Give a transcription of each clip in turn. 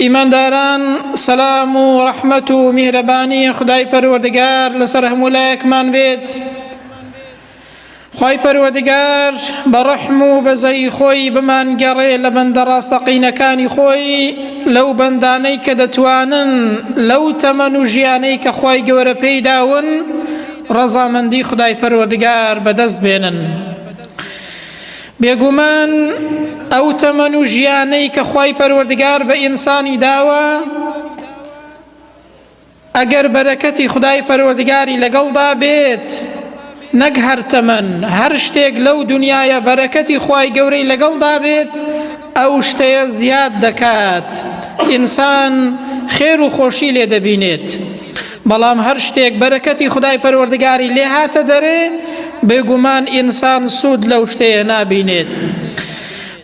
ئیمانداران سەلام و ڕەحمەت و میهرەبانی خودای پەروەردگار لەسەر هەموو لایەکمان بێت. خوای پەروەردگار بە ڕەحم و بەزەی خۆی بمانگەڕێ لە بەندە ڕاستەقینەکانی خۆی، لەو بەندانەی کە دەتوانن لەو تەمەن و ژیانەی کە خوای گەورە پێی داون ڕەزامەندی خودای پەروەردگار بەدەست بێنن. بێگومان ئەو تەمەن و ژیانەی کە خوای پەروەردگار بە ئینسانی داوە، ئەگەر بەرەکەتی خودای پەروەردگاری لەگەڵدا بێت، نەک هەر تەمەن هەر شتێک لەو دنیاە بەرەکەتی خوای گەورەی لەگەڵدا بێت، ئەو شتەیە زیاد دەکات، ئینسان خێر و خۆشی لێ دەبینێت. بەڵام هەر شتێک بەرەکەتی خودای پەروەردگاری لێ هاتە دەرێ، بێگومان ئینسان سوود لەو شتەیە نابینێت.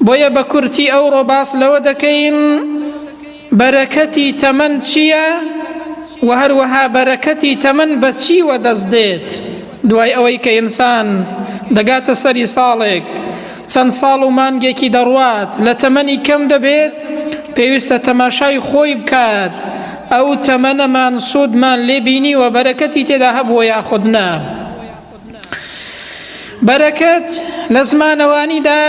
بۆیە بە کورتی ئەوڕۆ باس لەوە دەکەین بەرەکەتی تەمەن چییە و هەروەها بەرەکەتی تەمەن بە چی وەدەست دێت. دوای ئەوەی کە ئینسان دەگاتە سەری ساڵێک، چەند ساڵ و مانگێکی دەڕوات، لە تەمەنی کەم دەبێت، پێویستە تەماشای خۆی بکات ئەو تەمەنەمان سوودمان لێبینی و بەرەکەتی تێدا هەبووە یاخود نا. بەرەکەت لە زمانەوانیدا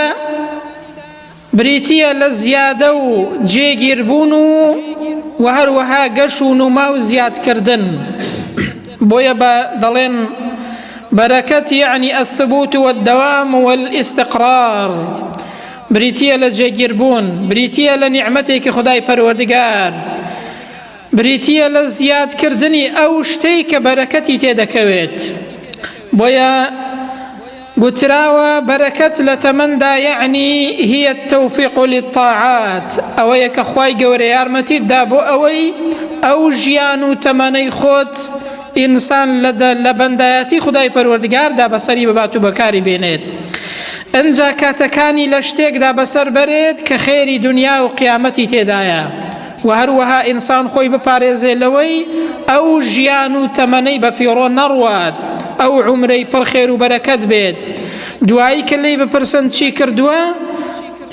بریتیە لە زیادە و جێگیربوون و هەروەها گەش و نوما و زیادکردن. بۆیە دەڵێن بەرەکەت یعنی الثبوت والدوام والاستقرار، بریتیە لە جێگیربوون، بریتیە لە نیعمەتێکی خودای پەروەردگار، بریتیە لە زیادکردنی ئەو شتەی کە بەرەکەتی تێدەکەوێت. بۆیە گوتراوە بەرەکەت لە تەمەندا یعنی هي التوفیق للطاعات، ئەوەیە کە خوای گەورە یارمەتیتدا بۆ ئەوەی ئەو ژیان و تەمەنەی خۆت ئینسان لە بەندایەتی خودای پەروەردگاردا بەسەری ببات و بەکاری بێنێت. ئەنجا کاتەکانی لە شتێکدا بەسەر بەرێت کە خێری دنیا و قیامەتی تێدایە، و هەروەها ئینسان خۆی بپارێزێ لەوەی ئەو ژیان و تەمەنەی بە فیڕۆ نەڕوات، ئەو عومرەی پڕ خێر و بەرەکەت بێت. دوایی کە لێی بپرسن چی کردووە،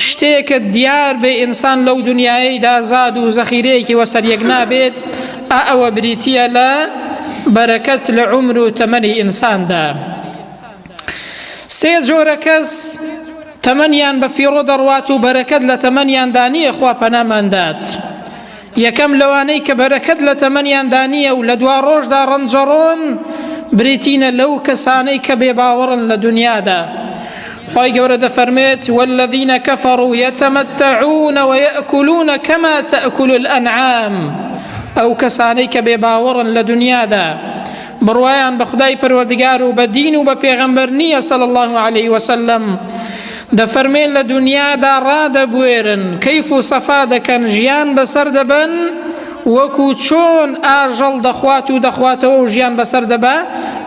شتێکە دیار بێ ئینسان لەو دنیایەیدا زاد و زەخیرەیەکی وەسەریەک نابێت، ئەوە بریتیە لە بەرەکەت لە عومر و تەمەنی ئینساندا. سێ جۆرە کەس تەمەنیان بە فیڕۆ دەڕوات و بەرەکەت لە تەمەنیاندا نییە، خوا پەناماندات. یەکەم لەوانەی کە بەرەکەت لە تەمەنیاندا نییە و لە دوا ڕۆژدا ڕەنجەڕۆن، بریتینە لەو کەسانەی کە بێباوەڕن لە دنیادا. خوای گەورە دەفەرمێت والذین کەفەڕوا یەتەمەتەعون وەیەئکلون کەما تەئکل الئەنعام، ئەو کەسانەی کە بێباوەڕن لە دنیادا، بڕوایان بە خودای پەروەردگار و بە دین و بە پێغەمبەر نییە صلی الله علیه وسلم، دەفەرمێن لە دنیادا ڕادەبوێرن، کەیف و سەفا دەکەن، ژیان بەسەر دەبەن وەکو چۆن ئاژەڵ دەخوات و دەخواتەوە و ژیان بەسەر دەبا.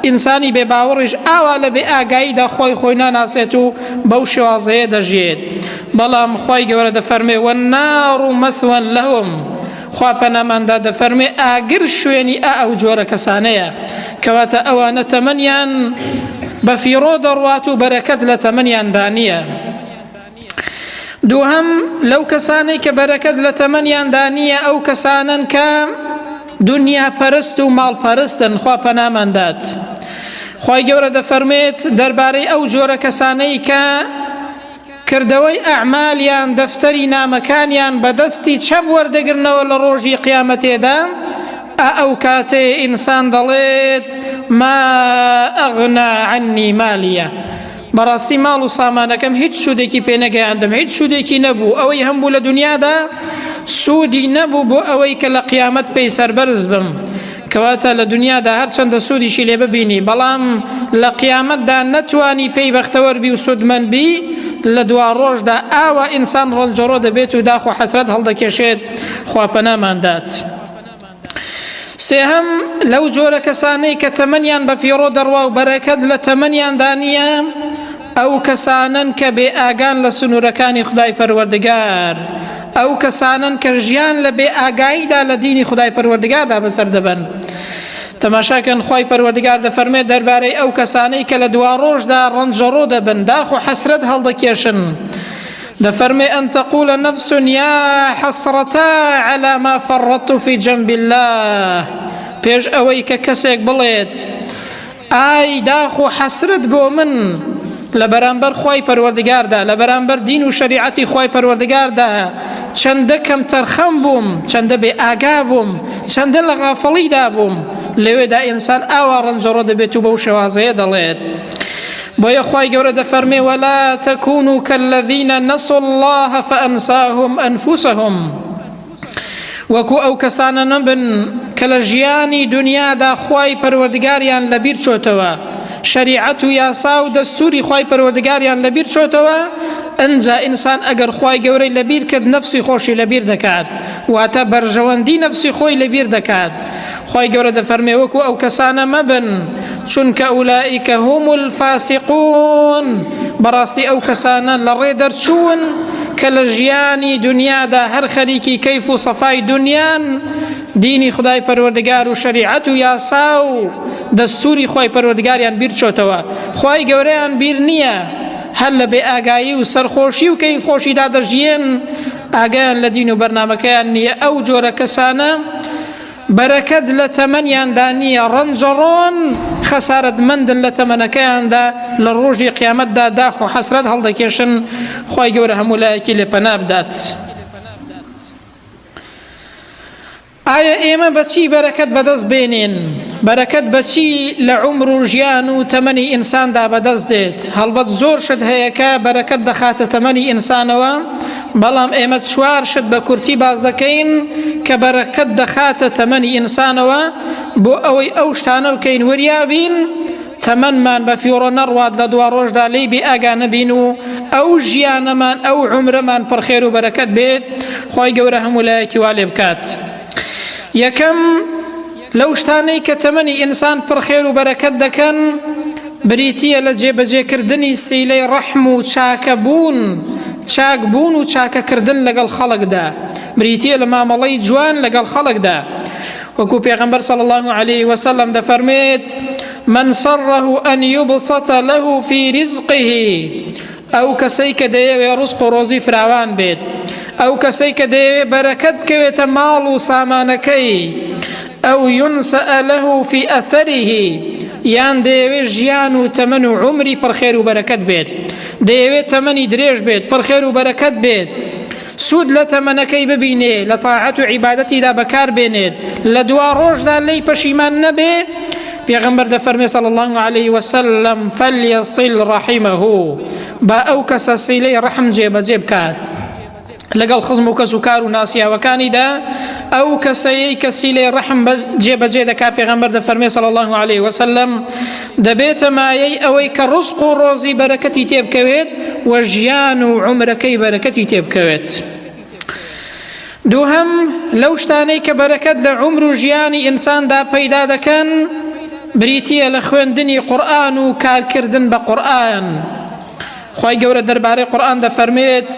ئینسانی بێباوەڕیش ئاوا لە بێ ئاگاییدا خۆی ناناسێت و بەو شێوازەیە دەژێت. بەڵام خوای گەورە دەفەرمێ والنار مەثوى لەهم، خوا پەناماندا دەفەرمێ ئاگر شوێنی ئەو جۆرە کەسانەیە، کەواتە ئەوانە تەمەنیان بە فیڕۆ دەڕوات و بەرەکەت لە تەمەنیاندا نییە. دووهەم لەو کەسانەی کە بەرەکەت لە تەمەنیاندا نییە، ئەو کەسانن کە دنیا پەرست و ماڵ پەرستن، خوا پەناماندات. خوای گەورە دەفەرمێت دەربارەی ئەو جۆرە کەسانەی کە کردەوەی ئەعمالیان دەفتەری نامەکانیان بەدەستی چەپ وەردەگرنەوە لە ڕۆژی قیامەتێدا، ئەو کاتێ ئینسان دەڵێت ما ئەغنا عنی مالیە، بەڕاستی ماڵ و سامانەکەم هیچ سوودێکی پێ نەگەیاندم، هیچ سوودێکی نەبوو، ئەوەی هەمبوو لە دنیادا سوودی نەبوو بۆ ئەوەی کە لە قیامەت پێی سەربەرز بم. کەواتە لە دنیادا هەرچەندە سوودیشی لێ ببینی، بەڵام لە قیامەتدا نەتوانی پێی بەختەوەربی و سودمەندبی، لە دوا ڕۆژدا ئاوا ئینسان ڕەنجەڕۆ دەبێت و داخ و حەسرەت هەڵدەکێشێت، خوا پەناماندات. سێهەم لەو جۆرە کەسانەی کە تەمەنیان بە فیڕۆ دەڕوا و بەرەکەت لە تەمەنیاندا نییە، ئەو کەسانن کە بێ ئاگان لە سنوورەکانی خودای پەروەردگار، ئەو کەسانن کە ژیان لە بێ ئاگاییدا لە دینی خودای پەروەردگاردا بەسەر دەبەن. تەماشاکەن خوای پەروەردگار دەفەرمێت دەربارەی ئەو کەسانەی کە لە دوا ڕۆژدا ڕەنجەڕۆ دەبن، داخ و حەسرەت هەڵدەکێشن، دفرمي أن تقول نفس يا حسرتا على ما فرطت في جنب الله بيش أويك كسيك بليت ئای داخۆ حەسرت بۆ من لە بەرامبەر خوای پەروەردگاردا لە بەرامبەر دین و شەریعەتی خوای پەروەردگاردا چەندە کەم تەرخەم بووم چەندە بێ ئاگا بووم چەندە لە غافڵیدا بووم لەوێدا ئینسان ئاوا ڕەنجەڕۆ دەبێت و بەو شێوازەیە دەڵێت بۆیە خوای گەورە دەفەرمێ وەلا تەکونوا کەلەذینە نەسوا الله فەئەنساهم ئەنفوسەهم وەکو ئەو کەسانە نەبن کە لە ژیانی دنیادا خوای پەروەردگاریان لەبیر چۆتەوە شەریعەت و یاسا و دەستوری خوای پەروەردگاریان لەبیر چۆتەوە ئەنجا ئینسان ئەگەر خوای گەورەی لەبیر کرد نەفسی خۆشی لەبیر دەکات واتە بەرژەوەندی نەفسی خۆی لەبیر دەکات خوای گەورە دەفەرمێ وەکو ئەو کەسانە مەبن چونکە ئولائیکە هم الفاسقون بەڕاستی ئەو کەسانە لە ڕێ دەرچوون کە لە ژیانی دنیادا هەر خەریکی کەیف و سەفای دنیان دینی خدای پەروەردگار و شەریعەت و یاسا و دەستوری خوای پەروەردگاریان بیر چۆتەوە خوای گەورەیان بیر نییە هەر لە بێ ئاگایی و سەرخۆشی و کەیف خۆشیدا دەژیان ئاگایان لە دین و بەرنامەکەیان نییە ئەو جۆرە کەسانە بەرەکەت لە تەمەنیاندا نییە ڕەنجەڕۆن خەسارەتمەندن لە تەمەنەکەیاندا لە ڕۆژی قیامەتدا داخ و حەسرەت هەڵدەکێشن خوای گەورە هەموو لایەکی لێ پەنا بدات ئایا ئێمە بەچی بەرەکەت بەدەست بێنین بەرەکەت بەچی لە عومر و ژیان و تەمەنی ئینساندا بەدەست دێت هەڵبەت زۆر شت هەیە کە بەرەکەت دەخاتە تەمەنی ئینسانەوە بەڵام ئێمە چوار شت بە کورتی باز دەکەین کە بەرەکەت دەخاتە تەمەنی ئینسانەوە بۆ ئەوەی ئەو شتانە بکەین وریابین تەمەنمان بە فیڕۆ نەڕوات لە دوا ڕۆژدا لێی بێ ئاگا نەبین و ئەو ژیانەمان ئەو عومرەمان پڕخێر و بەرەکەت بێت خوای گەورە هەموو لایەکی وا لێ بکات یەکەم لەو شتانەی کە تەمەنی ئینسان پڕخێر و بەرەکەت دەکەن بریتیە لە جێبەجێکردنی سیلەی ڕەحم و چاکەبوون چاکبوون و چاکەکردن لەگەڵ خەڵکدا بریتیە لە مامەڵەی جوان لەگەڵ خەڵکدا وەکو پێغەمبەر صلی الله عليه وسلم دەفەرمێت من سره أن يبسط له في رزقه ئەو کەسەی کە دەیەوێ ڕزق و ڕۆزی فراوان بێت ئەو کەسەی کە دەیەوێ بەرەکەت بکەوێتە ماڵ و سامانەکەی ئەو ينسأ له في أثره یان دەیەوێ ژیان و تەمەن و عومری پڕخێر و بەرەکەت بێت دەیەوێت تەمەنی درێژ بێت پڕخێر و بەرەکەت بێت سود لە تەمەنەکەی ببینێ لە تاعەت و عیبادەتیدا بەکار بێنێت لە دوا ڕۆژدا لێی پەشیمان نەبێ پێغەمبەر دەفەرمێ صلی الله عليه وسلم فليصل رحمه با ئەو کەسە سیلەی ڕەحم جێبەجێ بکات لەگەڵ خزم و کەس و کار و ناسیاوەکانیدا ئەو کەسەیەی کە سیلەی ڕەحم جێبەجێ دەکات پێغەمبەر دەفەرمێ صلی الله عليه وسلم دەبێتە مایەی ئەوەی کە ڕزق و ڕۆزی بەرەکەتی تێبکەوێت و ژیان و عومرەکەی بەرەکەتی تێبکەوێت دووهەم لەو شتانەی کە بەرەکەت لە عومر و ژیانی ئینساندا پەیدا دەکەن بریتیە لە خوێندنی قورئان و کارکردن بە قورئان خوای گەورە دەربارەی قورئان دەفەرمێت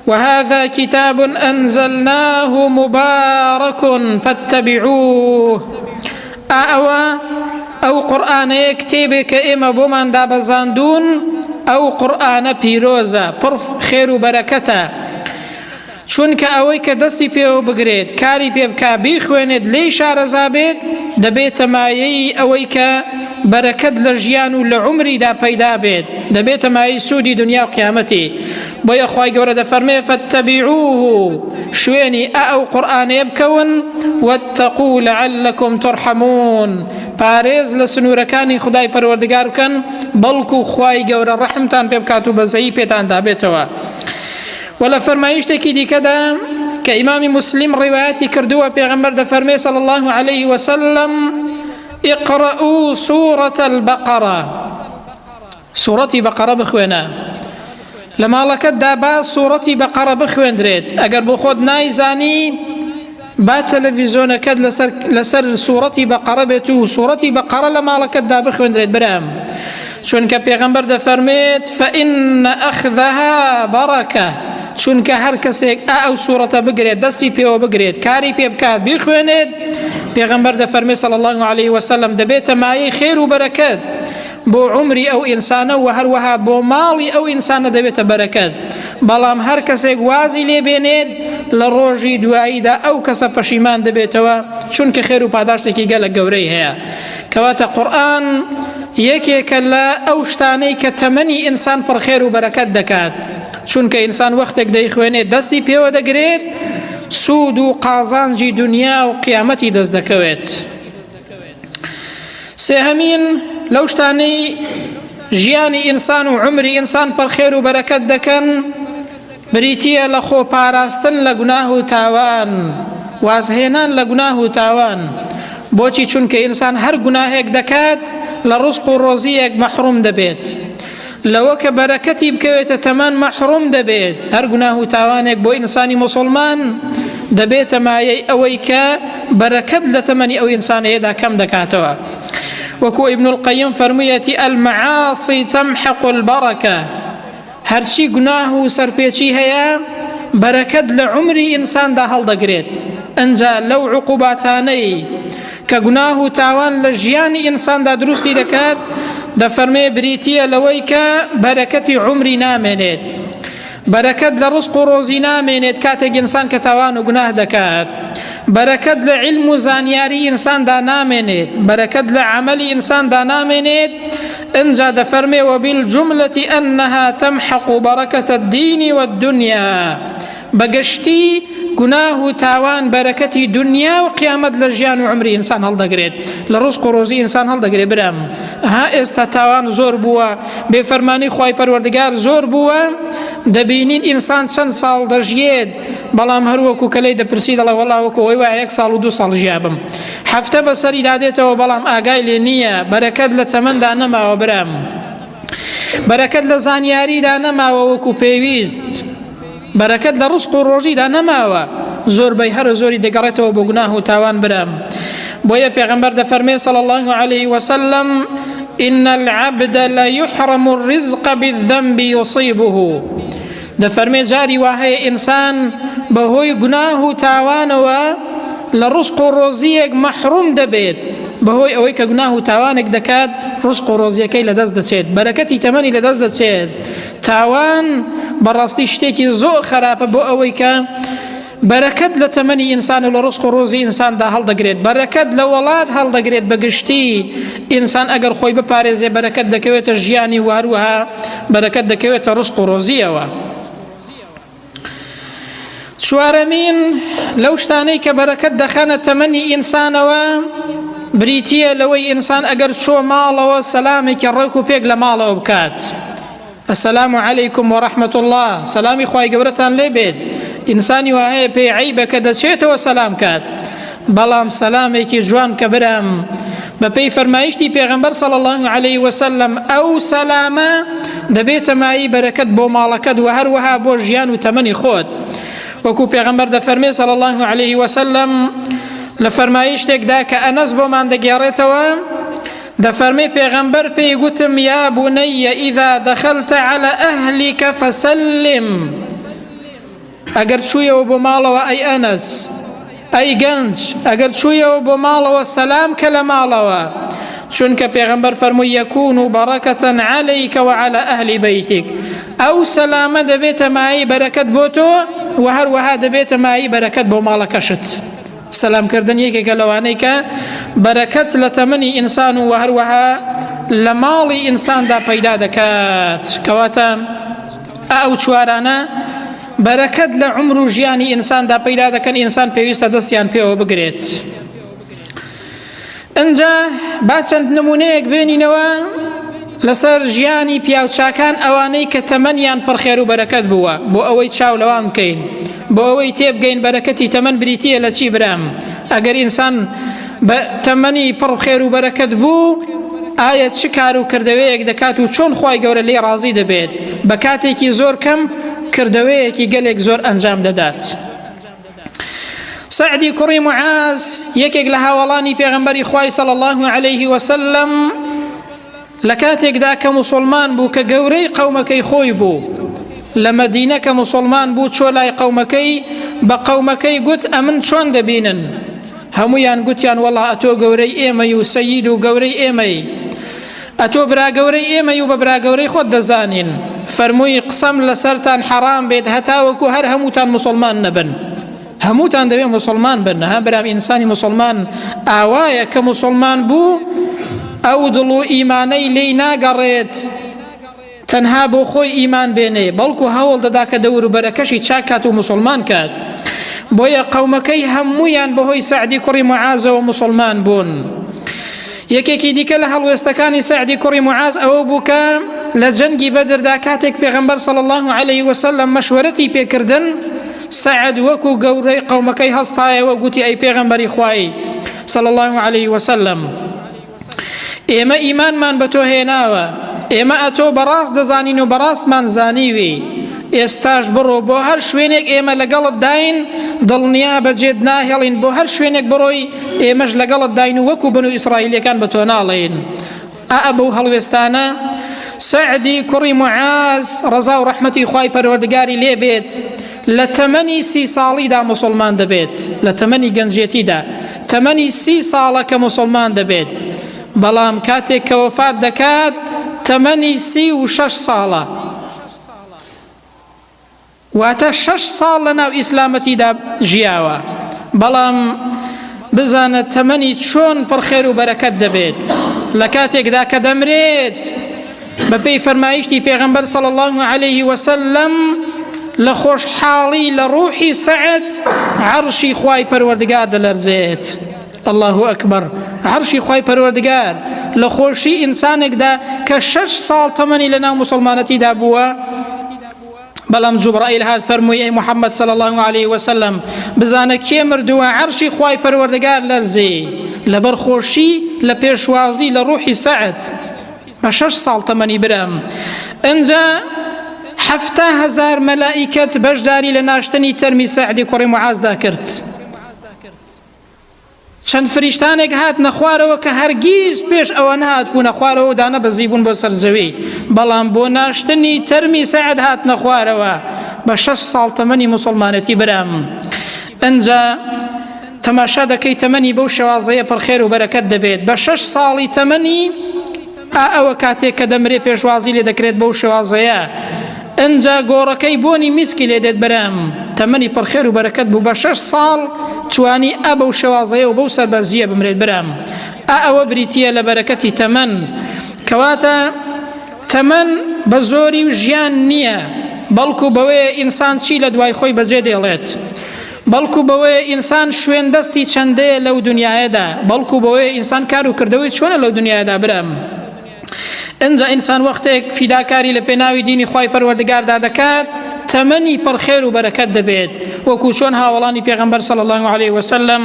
وهذا كتاب أنزلناه مبارك فاتبعوه أو قرآن كتابك إما بومان دابزاندون أو قرآن بيروزا برف خير وبركته چونکە ئەوەی کە دەستی پێوە بگرێت کاری پێ بکا بیخوێنێت لێی شارەزا بێت دەبێتە مایەی ئەوەی کە بەرەکەت لە ژیان و لە عومریدا پەیدا بێت دەبێتە مایەی سوودی دنیا و قیامەتی بۆیە خوای گەورە دەفەرمێ فاتبعوه شوێنی ئەو قورئانەیە بکەون واتقوا لعلكم ترحمون پارێز لە سنوورەکانی خدای پەروەردگار بکەن بەڵکو خوای گەورە ڕەحمتان پێ بکات و بەزەیی پێتان دابێتەوە ولا فرمايشتكي دي كذا كإمام مسلم رواياتي كردوها بيغمبر دفرمي صلى الله عليه وسلم اقرأوا سورة البقرة سورة بقرة بخوينا لما لكت دابا سورة بقرة بخوين دريت اگر بخود نايزاني با تلفزيون كد لسر سورة بقرة بيتو سورة بقرة لما لكت دابا بخوين دريت برام چونکە پێغەمبەر دەفەرمێت فإن أخذها بركة چونکە هەر کەسێک ئەو سوورەتە بگرێت دەستی پێوە بگرێت کاری پێ بکات بیخوێنێت پێغەمبەر دەفەرمێ صلی الله عليه وسلم دەبێتە مایەی خێر و بەرەکەت بۆ عومری ئەو ئینسانە و هەروەها بۆ ماڵی ئەو ئینسانە دەبێتە بەرەکەت بەڵام هەر کەسێک وازی لێبێنێت لە ڕۆژی دواییدا ئەو کەسە پەشیمان دەبێتەوە، چونکە خێر و پاداشتێکی گەلە گەورەی هەیە. کەواتە قورئان یەکێکە لە ئەو شتانەی کە تەمەنی ئینسان پڕ خێر و بەرەکەت دەکات، چونکە ئینسان وەختێک دەیخوێنێت دەستی پێوە دەگرێت، سوود و قازانجی دنیا و قیامەتی دەست دەکەوێت. سێهەمین لەو شتانەی ژیانی ئینسان و عمری ئینسان پڕ خێر و بەرەکەت دەکەن بریتیە لە خۆپاراستن لە گوناه و تاوان، وازهێنان لە گوناه و تاوان. بۆچی؟ چونکە ئینسان هەر گوناهێک دەکات لە ڕزق و ڕۆزیەک مەحروم دەبێت، لەوە کە بەرەکەتی بکەوێتە تەمان مەحروم دەبێت. هەر گوناه و تاوانێک بۆ ئینسانی موسڵمان دەبێتە مایەی ئەوەی کە بەرەکەت لە تەمەنی ئەو ئینسانەیەدا کەم دەکاتەوە. وەکو ئیبن القەیم فەرموویەتی المەعاصی تەمحق البەرەکە، هەرچی گوناه و سەرپێچی هەیە بەرەکەت لە عمری ئینساندا هەڵدەگرێت. ئەنجا لەو عقوباتانەی کە گوناه و تاوان لە ژیانی ئینساندا دروستی دەکات دەفەرمێ بریتیە لەوەی کە بەرەکەتی عمری نامێنێت، بەرەکەت لە ڕزق و ڕۆزی نامێنێت کاتێک ئینسان کە تاوان و گوناه دەکات، بەرەکەت لە علم و زانیاری ئینساندا نامێنێت، بەرەکەت لە عەمەلی ئینساندا نامێنێت. ئەنجا دەفەرمێ وبالجملة أنها تمحق بركة الدين والدنيا، بەگشتی گوناه و تاوان بەرەکەتی دنیا و قیامەت لە ژیان و عمری ئینسان هەڵدەگرێت، لە ڕزق و ڕۆزی ئینسان هەڵدەگرێت. برام ها ئێستا تاوان زۆر بووە، بێفەرمانی خوای پەروەردگار زۆر بووە، دەبینین ئینسان چەند ساڵ دەژیێت، بەڵام هەروەکو کەلەی دەپرسی دەڵێ وەڵا وەکو ئەوەی وایە 1 ساڵ و 2 ساڵ ژیابم، هەفتە بەسەری دادێتەوە بەڵام ئاگای لێ نییە. بەرەکەت لە تەمەندا نەماوە برام، بەرەکەت لە زانیاریدا نەماوە وەکو پێویست، بەرەکەت لە ڕزق و ڕۆژیدا نەماوە، زۆربەی هەر زۆری دەگەڕێتەوە بۆ گوناه و تاوان. برام بۆیە پێغەمبەر دەفەرمێ صلی الله عليه وسلم إن العبد لا يحرم الرزق بالذنب يصيبه، دەفەرمێ جاری وهەیە ئینسان بەهۆی گوناه و تاوانەوە لە ڕزق و ڕۆزیەک مەحروم دەبێت، بەهۆی ئەوەی کە گوناه و تاوانێک دەکات ڕزق و ڕۆزیەکەی لەدەست دەچێت، بەرەکەتی تەمەنی لەدەست دەچێت. تاوان بەڕاستی شتێکی زۆر خراپە بۆ ئەوەی کە بەرەکەت لە تەمەنی ئینسان و لە ڕزق و ڕۆزی ئینساندا هەڵدەگرێت، بەرەکەت لە وڵات هەڵدەگرێت. بەگشتی ئینسان ئەگەر خۆی بپارێزێ بەرەکەت دەکەوێتە ژیانی و هەروەها بەرەکەت دەکەوێتە ڕزق و ڕۆزیەوە. چوارەمین لەو شتانەی کە بەرەکەت دەخەنە تەمەنی ئینسانەوە بریتیە لەوەی ئینسان ئەگەر چۆ ماڵەوە سەلامێکی ڕێک و پێک لە ماڵەوە بکات. السلام عليكم ورحمة الله، سلامی خوای گەورەتان لێ بێت. ئینسانی وایە پێی عەیبە کە دەچێتەوە سەلام کات، بەڵام سەلامێکی جوان کە برام بەپێی فەرمایشتی پێغەمبەر صلی الله عليه وسلم ئەو سەلامە دەبێتە مایی بەرەکەت بۆ ماڵەکەت و هەروەها بۆ ژیان و تەمەنی خۆت. وەکو پێغەمبەر دەفەرمێ صلی الله عليه وسلم لە فەرمایشتێکدا کە ئەنەس بۆمان دەگێڕێتەوە، دەفەرمێ پێغەمبەر پێی گوتم یا بونەیە ئیذا دەخەلتە عەلە ئەهلیکە فەسەلم، ئەگەر چوویەوە بۆ ماڵەوە ئەی ئەنەس ئەی گەنج، ئەگەر چوویەوە بۆ ماڵەوە سەلام کە لە ماڵەوە، چونکە پێغەمبەر فەرمووی یەکون بەرەکەتەن عەلەیکە وعەلە ئەهلی بەیتیک، ئەو سەلامە دەبێتە مایی بەرەکەت بۆ تۆ و هەروەها دەبێتە مایی بەرەکەت بۆ ماڵەکەشت. سەلامکردن یەکێکە لەوانەی کە بەرەکەت لە تەمەنی ئینسان و هەروەها لە ماڵی ئینساندا پەیدا دەکات. کەواتە ئەو چوارانە بەرەکەت لە عمر و ژیانی ئینساندا پەیدا دەکەن، ئینسان پێویستە دەستیان پێوە بگرێت. ئەنجا با چەند نمونەیەک بێنینەوە لەسەر ژیانی پیاوچاکان ئەوانەی کە تەمەنیان پڕ خێر و بەرەکەت بووە، بۆ ئەوەی چاو لەوان بکەین، بۆ ئەوەی تێبگەین بەرەکەتی تەمەن بریتیە لە چی برام. ئەگەر ئینسان بە تەمەنی پڕ خێر و بەرەکەت بوو ئایا چ کار و کردەوەیەک دەکات و چۆن خوای گەورە لێ ڕازی دەبێت، بە کاتێکی زۆر کەم کردەوەیەکی گەلێک زۆر ئەنجام دەدات. سعدی کوڕی معاز یەکێک لە هاوڵانی پێغەمبەری خوای صلی الله عليه وسلم لە کاتێکدا کە موسڵمان بوو کە گەورەی قەومەکەی خۆی بوو، لە مەدینە کە موسڵمان بوو چۆ لای قەومەکەی، بە قەومەکەی گوت ئەمن چۆن دەبینن؟ هەمویان گوتیان وەڵا ئەتۆ گەورەی ئێمەی و سەیید و گەورەی ئێمەی، ئەتۆ برا گەورەی ئێمەی و بە برا گەورەی خۆت دەزانین. فەرمووی قسەم لەسەرتان حەرام بێت هەتاوەکو هەر هەمووتان مسلمان نەبن، هەمووتان دەبێت مسلمان بن. ها برام ئینسانی مسلمان ئاوایە کە مسلمان بوو ئەو دڵ و ئیمانەی لێی ناگەڕێت تەنها بۆ خۆی ئیمان بێنێ، بەڵکو هەوڵ دەدا کە دەوروبەرەکەشی چاکات و مسلمان کات. بۆیە قەومەکەی هەموویان بەهۆی سەعدی کوڕی معازەوە مسلمان بوون. یەکێکی دیکە لە هەڵوێستەکانی سەعدی کوڕی معاز ئەوە بوو کە لە جەنگی بەدردا کاتێک پێغەمبەر صلی الله عليه وسلم مەشوەرەتی پێکردن، سەعد وەکو گەورەی قەومەکەی هەستایەوە گوتی ئەی پێغەمبەری خوای صلی الله عليه وسلم، ئێمە ئیمانمان بە تۆ هێناوە، ئێمە ئەتۆ بەڕاست دەزانین و بەڕاستمان زانیوی، ئێستاش بڕۆ بۆ هەر شوێنێک ئێمە لەگەڵت داین دڵنیا بەجێت ناهێڵین، بۆ هەر شوێنێک بڕۆی ئێمەش لەگەڵت داین و وەکو بنو ئیسرائیلەکان بە تۆ ناڵێن. بەو هەڵوێستانە سەعدی کوڕی معاز ڕەزا و ڕەحمەتی خوای پەروەردگاری لێ بێت لە تەمەنی 30 ساڵیدا مسلمان دەبێت، لە تەمەنی گەنجێتیدا تەمەنی 30 ساڵە کە مسلمان دەبێت، بەڵام کاتێک کە وەفات دەکات تەمەنی 36 ساڵە، واتە 6 ساڵ لە ناو ئیسلامەتیدا ژیاوە. بەڵام بزانە تەمەنی چۆن پڕخێر و بەرەکەت دەبێت لە کاتێکدا کە دەمرێت بەپێی فەرمایشتی پێغەمبەر صلی الله عليه وسلم لە خۆشحاڵی لە ڕوحی سەعد عەرشی خوای پەروەردگار دەلەرزێت. الله ئەکبەر، عەرشی خوای پەروەردگار لە خۆشی ئینسانێکدا کە 6 ساڵ تەمەنی لە ناو مسلمانەتیدا بووە. بەڵام جوبرائیل هات فەرمووی ئەی محەممەد صلی الله عليه وسلم بزانە کێ مردووە؟ عەرشی خوای پەروەردگار لەرزێ لەبەر خۆشی لە پێشوازی لە ڕوحی سەعد بە 6 ساڵ تەمەنی برام. ئەنجا 70,000 مەلائیکەت بەشداری لە ناشتنی تەرمی سەعدی کوڕی معازدا کرد. چەند فریشتانێک هات نەخوارەوە کە هەرگیز پێش ئەوە نهات بوونە خوارەوە دانە بەزی بوون بۆ سەر زەوی، بەڵام بۆ ناشتنی تەرمی سەعد هات نەخوارەوە بە 6 ساڵ تەمەنی مسلمانەتی برام. ئەنجا تەماشا دەکەی تەمەنی بەو شێوازەیە پڕخێر و بەرەکەت دەبێت. بە 6 ساڵی تەمەنی ئەوە کاتێک کە دەمرێ پێشوازی لێ دەکرێت بەو شێوازەیە. ئەنجا گۆڕەکەی بۆنی میسکی لێ دێت بەرام، تەمەنی پڕخێر و بەرەکەت بوو. بە 6 ساڵ توانی ئەبەو شێوازەیە و بەو سەربەرزیە بمرێت برام. ئەوە بریتیە لە بەرەکەتی تەمەن، کەواتە تەمەن بە زۆری و ژیان نییە، بەڵکو بەوەیە ئینسان چی لە دوای خۆی بەجێ دێڵێت، بەڵکو بەوەیە ئینسان شوێن دەستی چەندەیە لەو دنیاەدا، بەڵکو بەوەیە ئینسان کار و کردەوەی چۆنە لەو دنیادا برام. ئەنجا ئینسان وەختێک فیداکاری لە پێناوی دینی خوای پەروەردگاردا دەکات تەمەنی پڕخێر و بەرەکەت دەبێت، وەکو چۆن هاوڵانی پێغەمبەر صلی الله عليه وسلم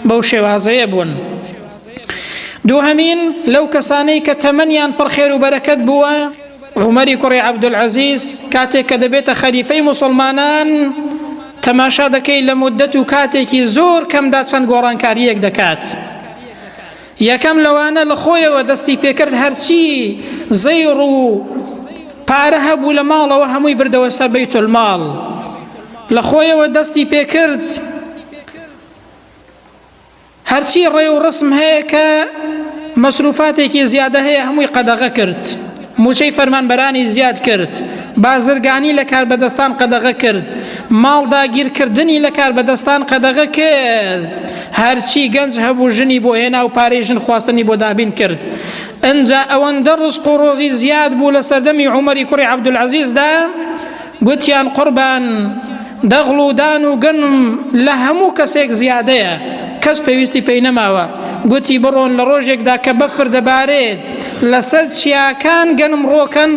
بەو شێوازەیە بوون. دووهەمین لەو کەسانەی کە تەمەنیان پڕخێر و بەرەکەت بووە عومەری کوڕی عەبدولعەزیز کاتێک کە دەبێتە خەلیفەی مسلمانان تەماشا دەکەی لە مودەت و کاتێکی زۆر کەمدا چەند گۆڕانکاریەک دەکات. یەکەم لەوانە لە خۆیەوە دەستی پێکرد هەرچی زەیر و پارە هەبوو لە ماڵەوە هەمووی بردەوە سەر بەیت الماڵ، لە خۆیەوە دەستی پێکرد هەرچی ڕێ و ڕسم هەیە کە مەسروفاتێکی زیادە هەیە هەمووی قەدەغە کرد، موچەی فەرمانبەرانی زیاد کرد، بازرگانی لە کاربەدەستان قەدەغە کرد، ماڵ داگیرکردنی لە کاربەدەستان قەدەغە کرد، هەرچی گەنج هەبوو ژنی بۆ هێنا و پارەی ژن خواستنی بۆ دابین کرد. ئەنجا ئەوەندە ڕزق و ڕۆزی زیاد بوو لە سەردەمی عومەری کوڕی عەبدولعەزیزدا گوتیان قوربان دەغڵ و دان و گەنم لە هەموو کەسێک زیادەیە، کەس پێویستی پێی نەماوە. گوتی بڕۆن لە ڕۆژێکدا کە بەفر دەبارێت لەسەر چیاکان گەنم ڕۆکەن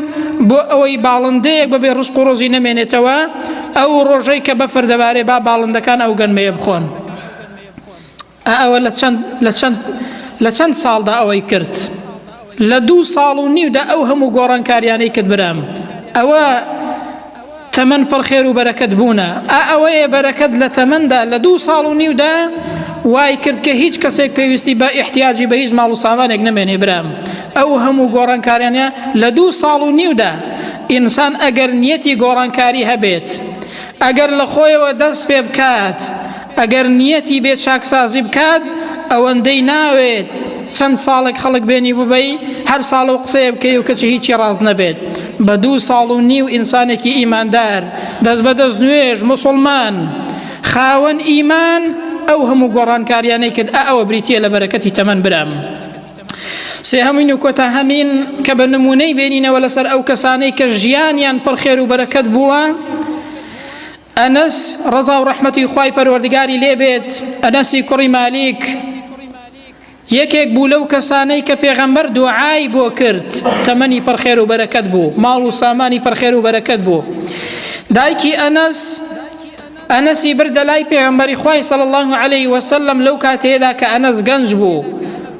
بۆ ئەوەی باڵندەیەک بەبێ ڕزق و ڕۆزی نەمێنێتەوە، ئەو ڕۆژەی کە بەفر دەبارێت با باڵندەکان ئەو گەنمەیە بخۆن. ئەوە لە چەند ساڵدا ئەوەی کرد؟ لە 2 ساڵ و نیودا ئەو هەموو گۆڕانکاریانەی کرد برام. ئەوە تەمەن پڕخێر و بەرەکەت بوونە. ئەوەیە بەرەکەت لە تەمەندا لە 2 ساڵ و نیودا وای کرد کە هیچ کەسێک پێویستی بە احتیاجی بە هیچ ماڵ و سامانێک نەمێنێ برام. ئەو هەموو گۆڕانکاریانە لە 2 ساڵ و نیودا. ئینسان ئەگەر نیەتی گۆڕانکاری هەبێت، ئەگەر لە خۆیەوە دەست پێ بکات، ئەگەر نیەتی بێت چاکسازی بکات، ئەوەندەی ناوێت چەند ساڵێک خەڵک بێنی ببەی هەر ساڵ و قسەیە بکەی و کەچی هیچی ڕاست نەبێت. بە 2 ساڵ و نیو ئینسانێکی ئیماندار دەست بەدەست نوێژ مسلمان خاوەن ئیمان ئەو هەموو گۆڕانکاریانەی کرد ئەوە بریتیە لە بەرەکەتی تەمەن برام. سێهەمین و کۆتا هەمین کە بە نمونەی بینینەوە لەسەر ئەو کەسانەی کە ژیانیان پڕ خێر و بەرەکەت بووە. ئەنەس ڕەزا و ڕەحمەتی خوای پەروەردگاری لێبێت، ئەنەسی کوڕی مالیک یەکێک بوو لەو کەسانەی کە پێغەمبەر دوعای بۆ کرد، تەمەنی پڕ خێر و بەرەکەت بوو، ماڵ و سامانی پڕ خێر و بەرەکەت بوو. دایکی ئەنەسی بردە لای پێغەمبەری خوای صلی الله علیه وسلم لەو کاتەیەدا کە ئەنەس گەنج بوو.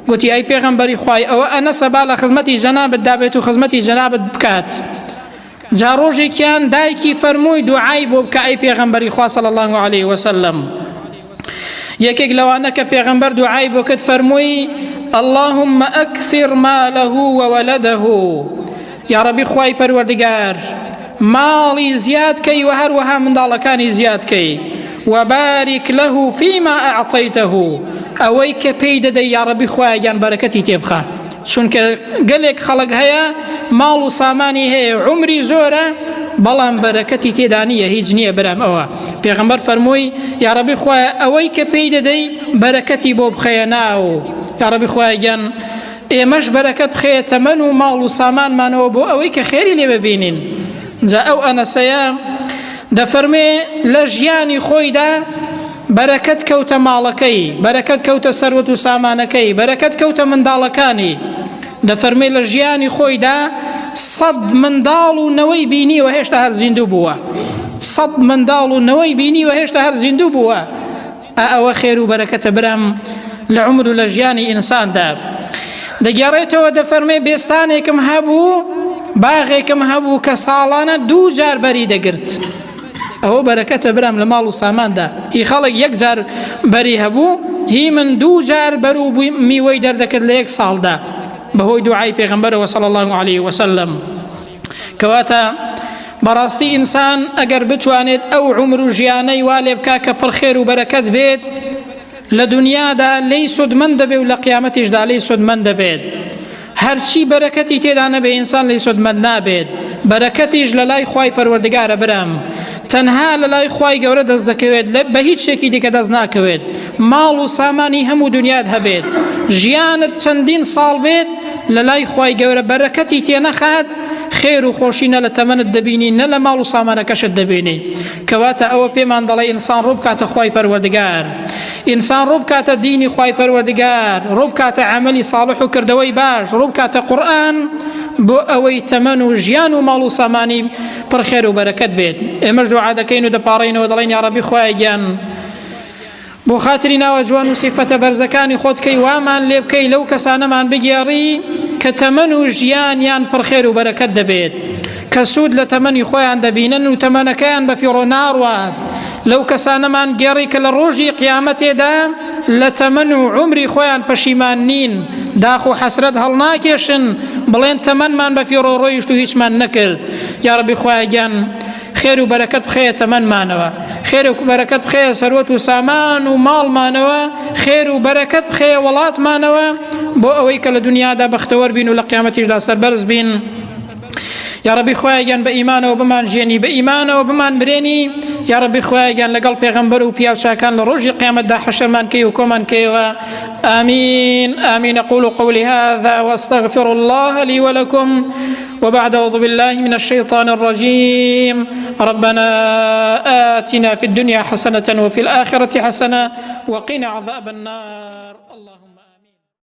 گوتی ئەی پێغەمبەری خوای ئەوە ئەنەسە با لە خزمەتی جەنابەت دابێت و خزمەتی جەنابەت بکات. جا ڕۆژێکیان دایکی فەرمووی دوعای بۆ بکە ئەی پێغەمبەری خوا صلی الله علیه وسلم. یەکێک لەوانە کە پێغەمبەر دوعای بۆ کرد فەرمووی اللهم ئەکثر ماله وولده، یا ڕەبی خوای پەروەردگار ماڵی زیاد کەی و هەروەها منداڵەکانی زیاد کەی، وبارك له فيما أعطيته، ئەوەی کە پێی دەدەی یا ڕەبی خوایان بەرەکەتی تێبخە. چونکە گەلێک خەڵک هەیە ماڵ و سامانی هەیە عمری زۆرە بەڵام بەرەکەتی تێدا نییە، هیچ نییە برام. ئەوە پێغەمبەر فەرمووی یا ڕەبی خوایە ئەوەی کە پێی دەدەی بەرەکەتی بۆ بخەیە ناو، یا ڕەبی خوایان ئێمەش بەرەکەت بخەیە تەمەن و ماڵ و سامانمانەوە بۆ ئەوەی کە خێری لێ ببینین. جا ئەو ئەنەسەیە دەفەرمێ لە ژیانی خۆیدا بەرەکەت کەوتە ماڵەکەی، بەرەکەت کەوتە سەروەت و سامانەکەی، بەرەکەت کەوتە منداڵەکانی. دەفەرمێ لە ژیانی خۆیدا 100 منداڵ و نەوەی بینی و هێشتا هەر زیندوو بووە، 100 منداڵ و نەوەی بینی و هێشتا هەر زیندوو بووە. ئەوە خێر و بەرەکەتە برام لە عمر و لە ژیانی ئینساندا. دەگەڕێتەوە دەفەرمێ بێستانێکم هەبوو، باغێکم هەبوو کە ساڵانە 2 جار بەری دەگرت. ئەوە بەرەکەتە برام لە ماڵ و ساماندا. هی خەڵک 1 جار بەری هەبوو، هی من 2 جار بەر و میوەی دەردەکرد لە 1 ساڵدا بەهۆی دوعای پێغەمبەرەوە صلی الله علیه وسلم. کەواتە بەڕاستی ئینسان ئەگەر بتوانێت ئەو عمر و ژیانەی وا لێ بکا کە پڕ خێر و بەرەکەت بێت، لە دنیادا لی سودمەند دەبێت و لە قیامەتیشدا لی سودمەند دەبێت. هەرچی بەرەکەتی تێدا نەبێ ئینسان لی سودمەند نابێت. بەرەکەتیش لە لای خوای پەروەردگارە برام، تەنها لە لای خوای گەورە دەست دەکەوێت، بە هیچ شتێکی دیکە دەست ناکەوێت. ماڵ و سامانی هەموو دنیات هەبێت، ژیانت چەندین ساڵ بێت، لە لای خوای گەورە بەرەکەتی تێ نەخات، خێر و خۆشی نە لە تەمەنت دەبینی نە لە ماڵ و سامانەکەشت دەبینی. کەواتە ئەوە پێمان دەڵێ ئینسان ڕوو بکاتە خوای پەروەردگار، ئینسان ڕوو بکاتە دینی خوای پەروەردگار، ڕوو بکاتە عەمەلی ساڵح و کردەوەی باش، ڕوو بکاتە قورئان بۆ ئەوەی تەمەن و ژیان و ماڵ و سامانی پڕ خێر و بەرەکەت بێت. ئێمەش دوعا دەکەین و دەپاڕێنەوە دەڵێن یا ڕەبی خوایە گیان بۆ خاتری ناوە جوان و سیفەتە بەرزەکانی خۆت کەی وامان لێ بکەی لەو کەسانەمان بگێڕی کە تەمەن و ژیانیان پڕ خێر و بەرەکەت دەبێت، کە سوود لە تەمەنی خۆیان دەبینن و تەمەنەکەیان بە فیڕۆ ناڕوات. لەو کەسانەمان گێڕی کە لە ڕۆژی قیامەتێدا لە تەمەن و عمری خۆیان پەشیمان نین، داخ و حەسرەت هەڵناکێشن، بڵێن تەمەنمان بە فیڕۆ ڕۆیشت و هیچمان نەکرد. یا ڕەبی خوایە گیان خێر و بەرەکەت بخەیە تەمەنمانەوە، خێر و بەرەکەت بخەیە سەروەت و سامان و ماڵمانەوە، خێر و بەرەکەت بخەیە وڵاتمانەوە، بۆ ئەوەی کە لە دنیادا بەختەوەر بین و لە قیامەتیشدا سەربەرز بین. یا ڕەبی خوایەگیان بە ئیمانەوە بمان ژێنی، بە ئیمانەوە بمان برێنی. یا ڕەبی خوایەگیان لەگەڵ پێغەمبەر و پیاوچاکان لە ڕۆژی قیامەتدا حەشەرمان کەی و کۆمان کەیەوە. آمین آمین. أقول قولي هذا وأستغفر الله لي ولكم، وبعد أعوذ بالله من الشيطان الرجيم. ربنا آتنا في الدنيا حسنة وفي الآخرة حسنة وقنا عذاب النار. اللهم آمين.